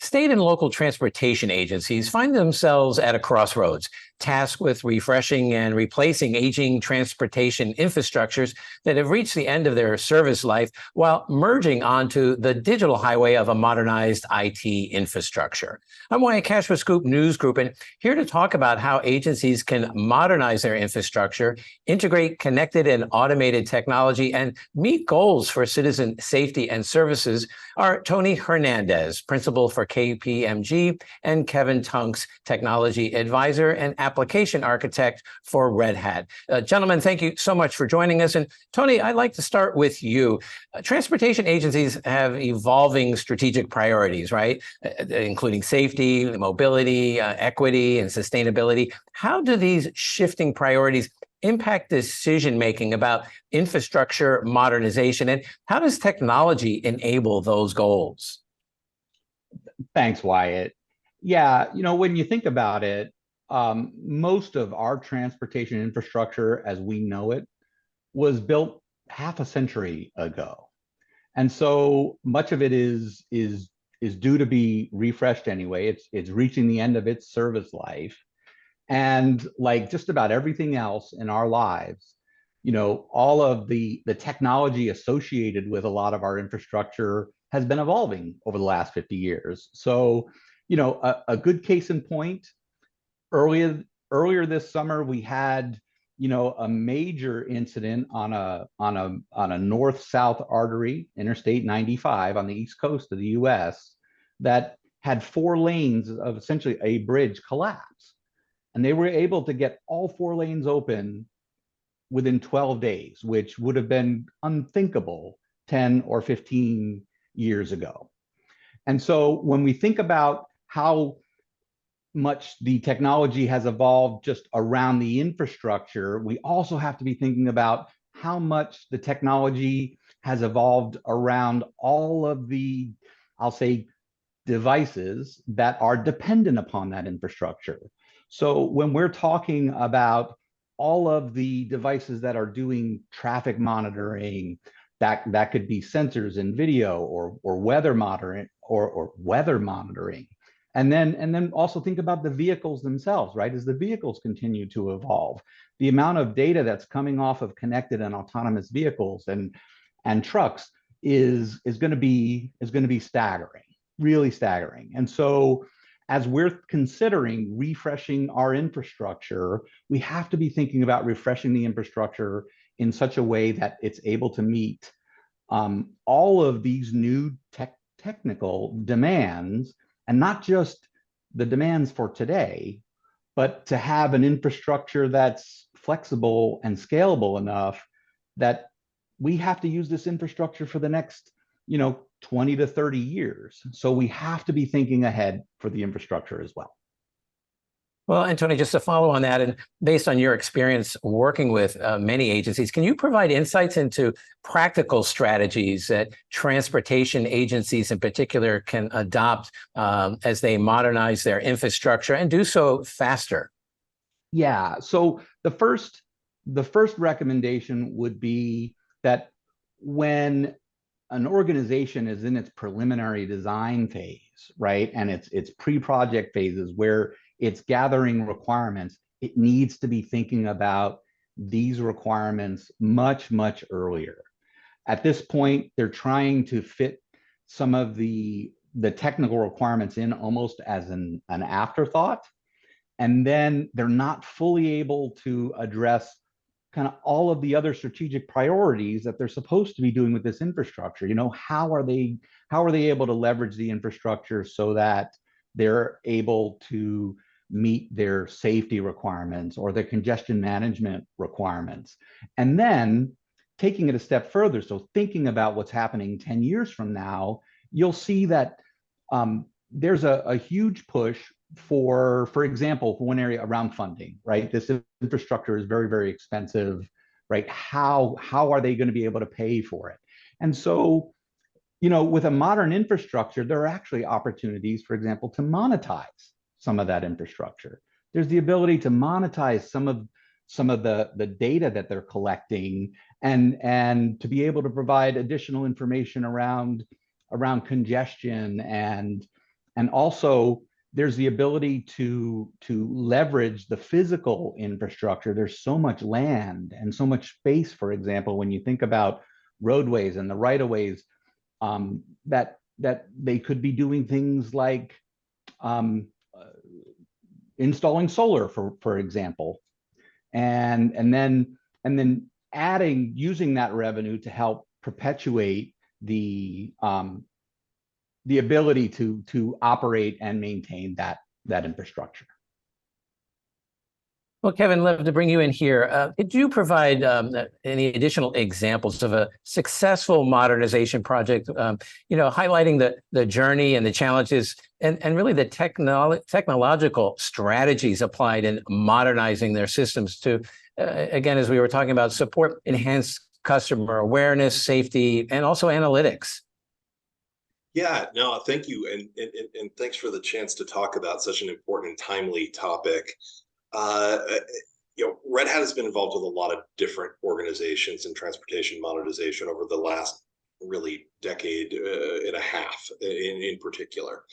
State and local transportation agencies find themselves at a crossroads, tasked with refreshing and replacing aging transportation infrastructures that have reached the end of their service life while merging onto the digital highway of a modernized IT infrastructure. I'm Wyatt Cash with Scoop News Group, and here to talk about how agencies can modernize their infrastructure, integrate connected and automated technology, and meet goals for citizen safety and services are Tony Hernandez, Principal for KPMG, and Kevin Tunks, Technology Advisor and Application Architect for Red Hat. Gentlemen, thank you so much for joining us. And Tony, I'd like to start with you. Transportation agencies have evolving strategic priorities, right? Including safety, mobility, equity, and sustainability. How do these shifting priorities impact decision-making about infrastructure modernization, and how does technology enable those goals? Thanks, Wyatt. Yeah, when you think about it, most of our transportation infrastructure as we know it was built half a century ago. And so much of it is due to be refreshed anyway. It's reaching the end of its service life. And like just about everything else in our lives, all of the technology associated with a lot of our infrastructure has been evolving over the last 50 years. So, a good case in point, earlier this summer, we had, a major incident on a north-south artery, Interstate 95 on the East Coast of the US, that had 4 lanes of essentially a bridge collapse. And they were able to get all 4 lanes open within 12 days, which would have been unthinkable 10 or 15 years ago. And so when we think about how much the technology has evolved just around the infrastructure, we also have to be thinking about how much the technology has evolved around all of the, I'll say, devices that are dependent upon that infrastructure. So when we're talking about all of the devices that are doing traffic monitoring, that could be sensors and video or weather monitoring or weather monitoring. And then also think about the vehicles themselves, right? As the vehicles continue to evolve, the amount of data that's coming off of connected and autonomous vehicles and trucks is going to be staggering, really staggering. And so as we're considering refreshing our infrastructure, we have to be thinking about refreshing the infrastructure in such a way that it's able to meet all of these new technical demands, and not just the demands for today, but to have an infrastructure that's flexible and scalable enough that we have to use this infrastructure for the next 20 to 30 years. So we have to be thinking ahead for the infrastructure as well. Well, and Tony, just to follow on that, and based on your experience working with many agencies, can you provide insights into practical strategies that transportation agencies in particular can adopt as they modernize their infrastructure and do so faster? Yeah, so the first recommendation would be that when an organization is in its preliminary design phase, right, and its pre-project phases where it's gathering requirements, it needs to be thinking about these requirements much, much earlier. At this point, they're trying to fit some of the technical requirements in almost as an afterthought, and then they're not fully able to address kind of all of the other strategic priorities that they're supposed to be doing with this infrastructure. How are they able to leverage the infrastructure so that they're able to meet their safety requirements or their congestion management requirements? And then taking it a step further, so thinking about what's happening 10 years from now, you'll see that there's a huge push for example, for one area around funding, right? This infrastructure is very, very expensive, right? How are they going to be able to pay for it? And so, with a modern infrastructure, there are actually opportunities, for example, to monetize some of that infrastructure. There's the ability to monetize some of the data that they're collecting and to be able to provide additional information around congestion and And also there's the ability to leverage the physical infrastructure. There's so much land and so much space, for example, when you think about roadways and the right of ways, that they could be doing things like um, installing solar, for example, and then using that revenue to help perpetuate the ability to operate and maintain that infrastructure. Well, Kevin, love to bring you in here. Could you provide any additional examples of a successful modernization project, highlighting the journey and the challenges and really the technological strategies applied in modernizing their systems to, again, as we were talking about, support enhanced customer awareness, safety, and also analytics? Yeah, no, thank you. And thanks for the chance to talk about such an important and timely topic. Red Hat has been involved with a lot of different organizations in transportation modernization over the last really decade and a half in particular.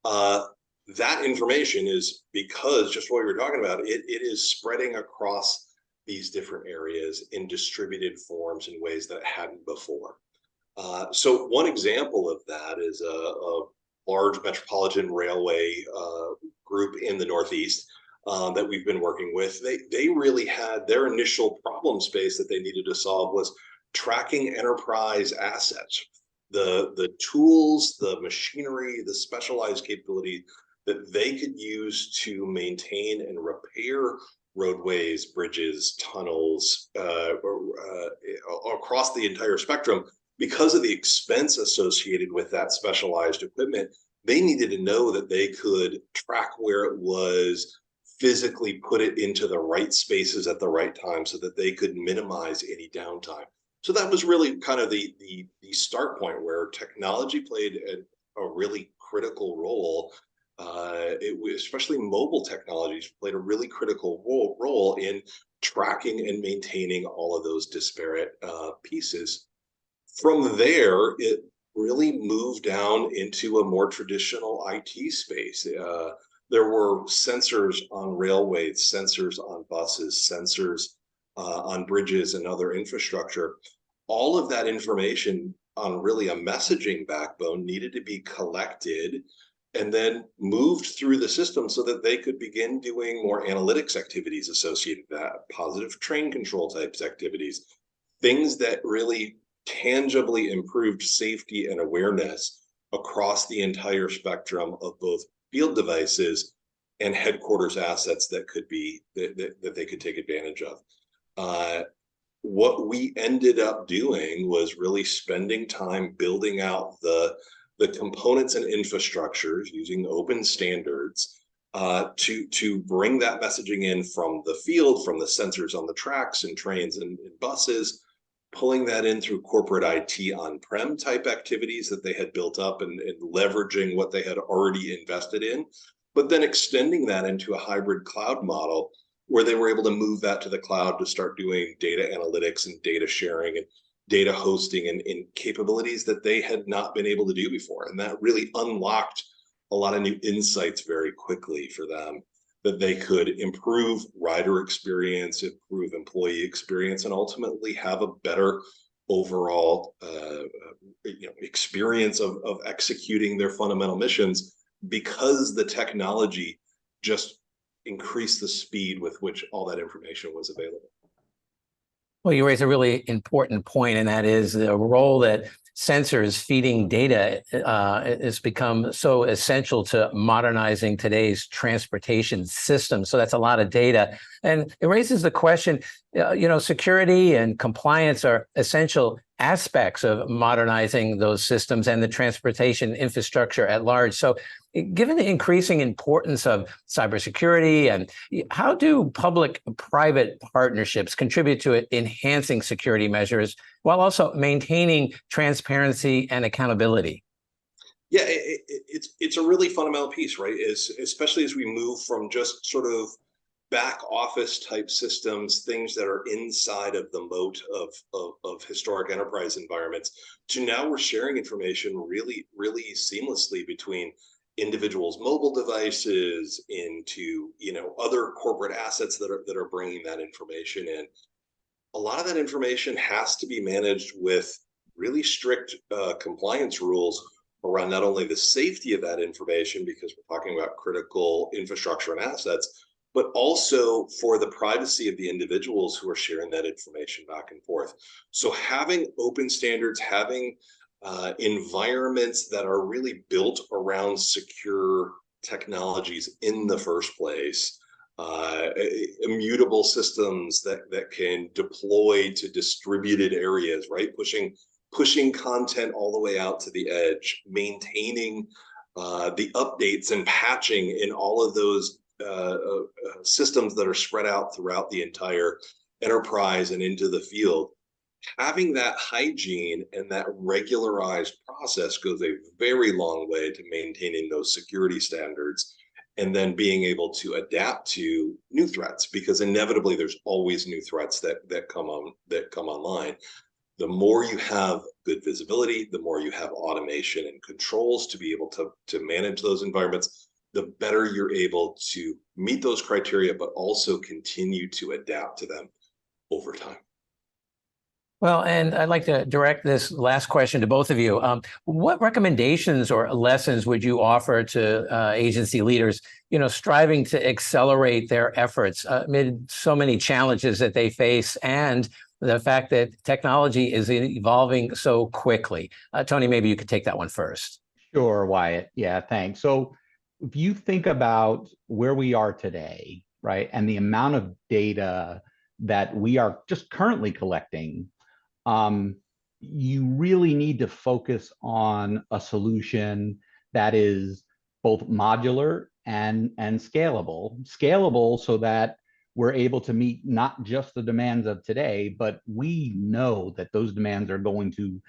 That information is because just what we were talking about, it is spreading across these different areas in distributed forms in ways that it hadn't before. So one example of that is a large metropolitan railway group in the Northeast that we've been working with. They really had their initial problem space that they needed to solve was tracking enterprise assets, the tools, the machinery, the specialized capability that they could use to maintain and repair roadways, bridges, tunnels across the entire spectrum. Because of the expense associated with that specialized equipment, they needed to know that they could track where it was, physically put it into the right spaces at the right time so that they could minimize any downtime. So that was really kind of the start point where technology played a really critical role. Especially mobile technologies played a really critical role in tracking and maintaining all of those disparate pieces. From there, it really moved down into a more traditional IT space. There were sensors on railways, sensors on buses, sensors on bridges and other infrastructure. All of that information on really a messaging backbone needed to be collected and then moved through the system so that they could begin doing more analytics activities associated with that, positive train control types activities, things that really tangibly improved safety and awareness across the entire spectrum of both field devices and headquarters assets that could be that they could take advantage of. What we ended up doing was really spending time building out the components and infrastructures using open standards to bring that messaging in from the field, from the sensors on the tracks and trains and buses, pulling that in through corporate IT on-prem type activities that they had built up and leveraging what they had already invested in, but then extending that into a hybrid cloud model where they were able to move that to the cloud to start doing data analytics and data sharing and data hosting and capabilities that they had not been able to do before. And that really unlocked a lot of new insights very quickly for them, that they could improve rider experience, improve employee experience, and ultimately have a better overall experience of executing their fundamental missions because the technology just increased the speed with which all that information was available. Well, you raise a really important point, and that is the role that sensors feeding data has become so essential to modernizing today's transportation system. So that's a lot of data. And it raises the question, security and compliance are essential aspects of modernizing those systems and the transportation infrastructure at large. So given the increasing importance of cybersecurity, and how do public-private partnerships contribute to enhancing security measures while also maintaining transparency and accountability? Yeah, it's a really fundamental piece, right? Especially as we move from just sort of back office type systems, things that are inside of the moat of historic enterprise environments, to now we're sharing information really, really seamlessly between individuals' mobile devices, into other corporate assets that are bringing that information in. A lot of that information has to be managed with really strict compliance rules around not only the safety of that information, because we're talking about critical infrastructure and assets, but also for the privacy of the individuals who are sharing that information back and forth. So having open standards, having environments that are really built around secure technologies in the first place, immutable systems that can deploy to distributed areas, right? Pushing content all the way out to the edge, maintaining the updates and patching in all of those systems that are spread out throughout the entire enterprise and into the field. Having that hygiene and that regularized process goes a very long way to maintaining those security standards, and then being able to adapt to new threats, because inevitably there's always new threats that come online. The more you have good visibility, the more you have automation and controls to be able to manage those environments, the better you're able to meet those criteria, but also continue to adapt to them over time. Well, and I'd like to direct this last question to both of you. What recommendations or lessons would you offer to agency leaders, striving to accelerate their efforts amid so many challenges that they face, and the fact that technology is evolving so quickly? Tony, maybe you could take that one first. Sure, Wyatt. Yeah, thanks. So if you think about where we are today, right, and the amount of data that we are just currently collecting, you really need to focus on a solution that is both modular and scalable. Scalable so that we're able to meet not just the demands of today, but we know that those demands are going to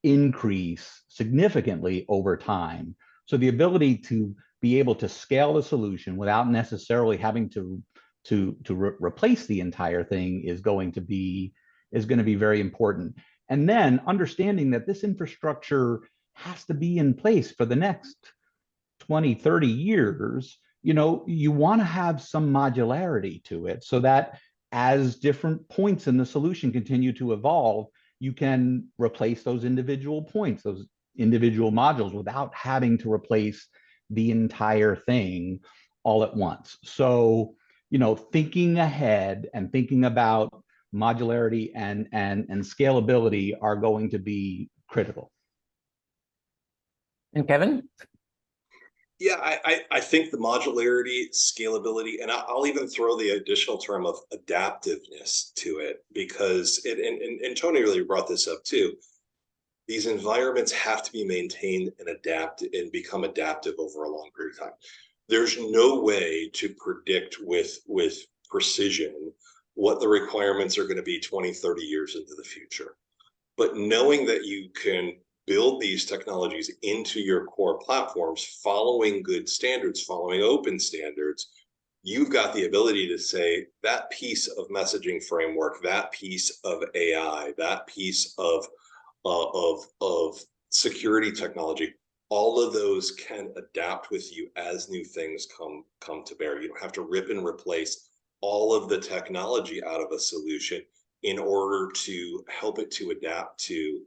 increase significantly over time. So the ability to be able to scale the solution without necessarily having to replace the entire thing is going to be very important. And then understanding that this infrastructure has to be in place for the next 20, 30 years, you want to have some modularity to it, so that as different points in the solution continue to evolve, you can replace those individual points, those individual modules, without having to replace the entire thing all at once. So, thinking ahead and thinking about modularity and scalability are going to be critical. And Kevin? Yeah, I think the modularity, scalability, and I'll even throw the additional term of adaptiveness to it, because and Tony really brought this up too. These environments have to be maintained and adapt and become adaptive over a long period of time. There's no way to predict with precision what the requirements are going to be 20, 30 years into the future. But knowing that you can build these technologies into your core platforms, following good standards, following open standards, you've got the ability to say that piece of messaging framework, that piece of AI, that piece of security technology, all of those can adapt with you as new things come to bear. You don't have to rip and replace all of the technology out of a solution in order to help it to adapt to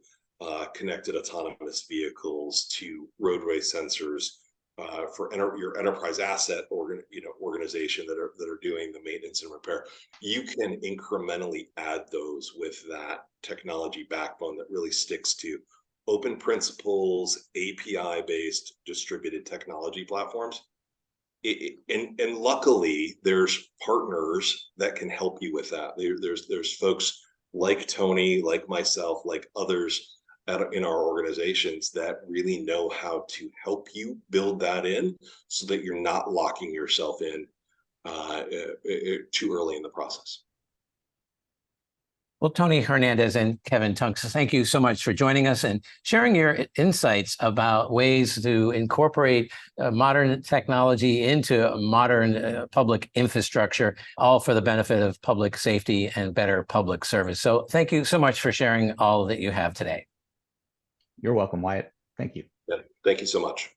connected autonomous vehicles, to roadway sensors, for your enterprise asset organization that are doing the maintenance and repair. You can incrementally add those with that technology backbone that really sticks to open principles, API-based distributed technology platforms. And luckily, there's partners that can help you with that. There's folks like Tony, like myself, like others in our organizations that really know how to help you build that in, so that you're not locking yourself in too early in the process. Well, Tony Hernandez and Kevin Tunks, thank you so much for joining us and sharing your insights about ways to incorporate modern technology into modern public infrastructure, all for the benefit of public safety and better public service. So thank you so much for sharing all that you have today. You're welcome, Wyatt. Thank you. Yeah, thank you so much.